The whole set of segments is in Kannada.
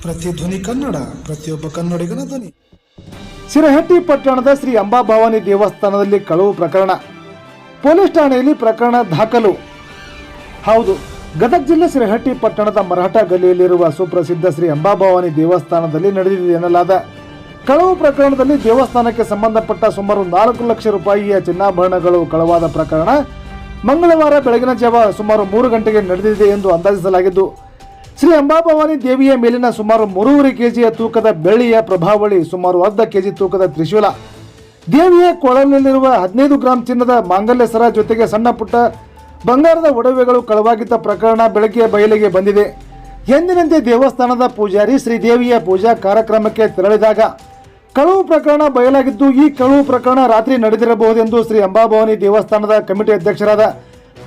ಪ್ರತಿಧ್ವನಿ ಕನ್ನಡ, ಪ್ರತಿಯೊಬ್ಬ ಕನ್ನಡಿಗನ ಧ್ವನಿ. ಶಿರಹಟ್ಟಿ ಪಟ್ಟಣದ ಶ್ರೀ ಅಂಬಾಭವಾನಿ ದೇವಸ್ಥಾನದಲ್ಲಿ ಕಳವು ಪ್ರಕರಣ. ಪೊಲೀಸ್ ಠಾಣೆಯಲ್ಲಿ ಪ್ರಕರಣ ದಾಖಲು. ಹೌದು, ಗದಗ ಜಿಲ್ಲೆ ಶಿರಹಟ್ಟಿ ಪಟ್ಟಣದ ಮರಾಠ ಗಲ್ಲಿಯಲ್ಲಿರುವ ಸುಪ್ರಸಿದ್ಧ ಶ್ರೀ ಅಂಬಾಭವಾನಿ ದೇವಸ್ಥಾನದಲ್ಲಿ ನಡೆದಿದೆ ಎನ್ನಲಾದ ಕಳವು ಪ್ರಕರಣದಲ್ಲಿ ದೇವಸ್ಥಾನಕ್ಕೆ ಸಂಬಂಧಪಟ್ಟ ಸುಮಾರು 4 ಲಕ್ಷ ರೂಪಾಯಿಯ ಚಿನ್ನಾಭರಣಗಳು ಕಳವಾದ ಪ್ರಕರಣ ಮಂಗಳವಾರ ಬೆಳಗಿನ ಜಾವ ಸುಮಾರು 3 ಗಂಟೆಗೆ ನಡೆದಿದೆ ಎಂದು ಅಂದಾಜಿಸಲಾಗಿದ್ದು, ಶ್ರೀ ಅಂಬಾಭವಾನಿ ದೇವಿಯ ಮೇಲಿನ ಸುಮಾರು 3.5 ಕೆಜಿಯ ತೂಕದ ಬೆಳ್ಳಿಯ ಪ್ರಭಾವಳಿ, ಸುಮಾರು 1/2 ಕೆಜಿ ತೂಕದ ತ್ರಿಶೂಲ, ದೇವಿಯ ಕೊಳಲಿನಲ್ಲಿರುವ 15 ಗ್ರಾಂ ಚಿನ್ನದ ಮಾಂಗಲ್ಯ ಸರ ಜೊತೆಗೆ ಸಣ್ಣ ಪುಟ್ಟ ಬಂಗಾರದ ಒಡವೆಗಳು ಕಳವಾಗಿದ್ದ ಪ್ರಕರಣ ಬೆಳಗ್ಗೆ ಬಯಲಿಗೆ ಬಂದಿದೆ. ಎಂದಿನಂತೆ ದೇವಸ್ಥಾನದ ಪೂಜಾರಿ ಶ್ರೀದೇವಿಯ ಪೂಜಾ ಕಾರ್ಯಕ್ರಮಕ್ಕೆ ತೆರಳಿದಾಗ ಕಳವು ಪ್ರಕರಣ ಬಯಲಾಗಿದ್ದು, ಈ ಕಳವು ಪ್ರಕರಣ ರಾತ್ರಿ ನಡೆದಿರಬಹುದೆಂದು ಶ್ರೀ ಅಂಬಾಭವಾನಿ ದೇವಸ್ಥಾನದ ಕಮಿಟಿ ಅಧ್ಯಕ್ಷರಾದ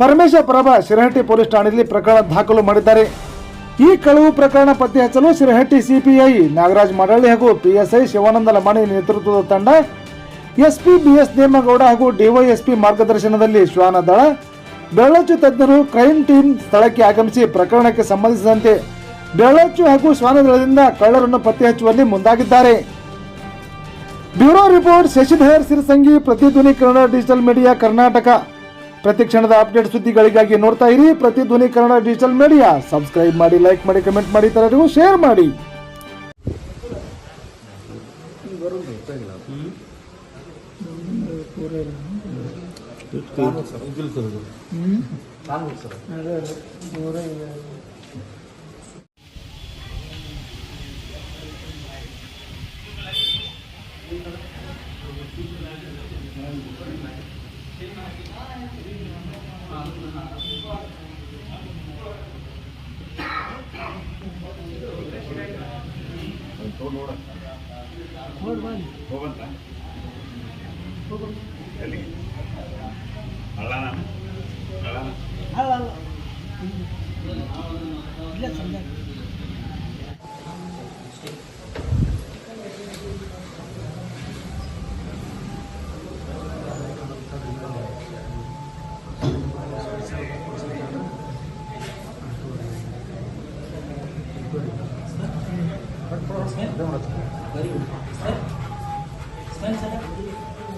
ಪರಮೇಶ ಪರಬ ಶಿರಹಟ್ಟಿ ಪೊಲೀಸ್ ಠಾಣೆಯಲ್ಲಿ ಪ್ರಕರಣ ದಾಖಲು ಮಾಡಿದ್ದಾರೆ. ಈ ಕಳವು ಪ್ರಕರಣ ಪತ್ತೆ ಹಚ್ಚಲು ಶಿರಹಟ್ಟಿ ಸಿಪಿಐ ನಾಗರಾಜ್ ಮಾಡಳ್ಳಿ ಹಾಗೂ ಪಿಎಸ್ಐ ಶಿವಾನಂದ ಲಮಾಣಿ ನೇತೃತ್ವದ ತಂಡ, ಎಸ್ಪಿ ಬಿಎಸ್ ನೇಮಗೌಡ ಹಾಗೂ ಡಿವೈಎಸ್ಪಿ ಮಾರ್ಗದರ್ಶನದಲ್ಲಿ ಶ್ವಾನ ದಳ, ಬೆರಳಚ್ಚು ತಜ್ಞರು, ಕ್ರೈಮ್ ಟೀಮ್ ಸ್ಥಳಕ್ಕೆ ಆಗಮಿಸಿ ಪ್ರಕರಣಕ್ಕೆ ಸಂಬಂಧಿಸಿದಂತೆ ಬೆರಳಚ್ಚು ಹಾಗೂ ಶ್ವಾನ ದಳದಿಂದ ಕಳ್ಳರನ್ನು ಪತ್ತೆ ಹಚ್ಚುವಲ್ಲಿ ಮುಂದಾಗಿದ್ದಾರೆ. Bureau report Shashidhar Sirasangi, Prathidhwani Kannada digital media Karnataka. ಪ್ರತಿಕ್ಷಣದ ಅಪ್ಡೇಟ್ ಸುದ್ದಿಗಳಿಗಾಗಿ ನೋಡ್ತಾ ಇರಿ Prathidhwani Kannada digital media. Subscribe ಮಾಡಿ, ಲೈಕ್ ಮಾಡಿ, ಕಮೆಂಟ್ ಮಾಡಿ, ಇತರರಿಗೂ ಶೇರ್ ಮಾಡಿ.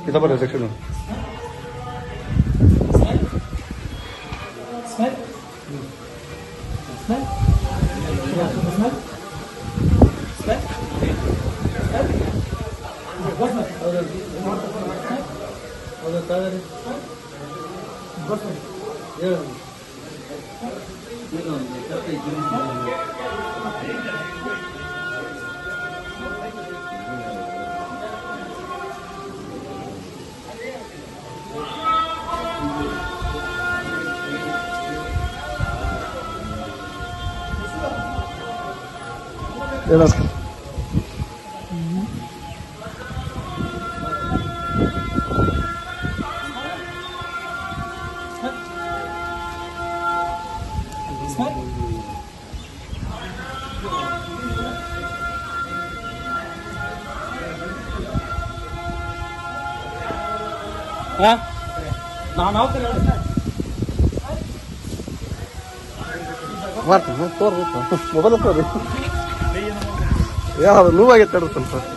इथं बरं सेक्शन ಮಾಡ್ತೀನಿ, ತೋರ್ಬೇಕು ಮೊಬೈಲ್ ತೋರಿ. ಯಾವ ನೋವಾಗೈತೆ ಸ್ವಲ್ಪ.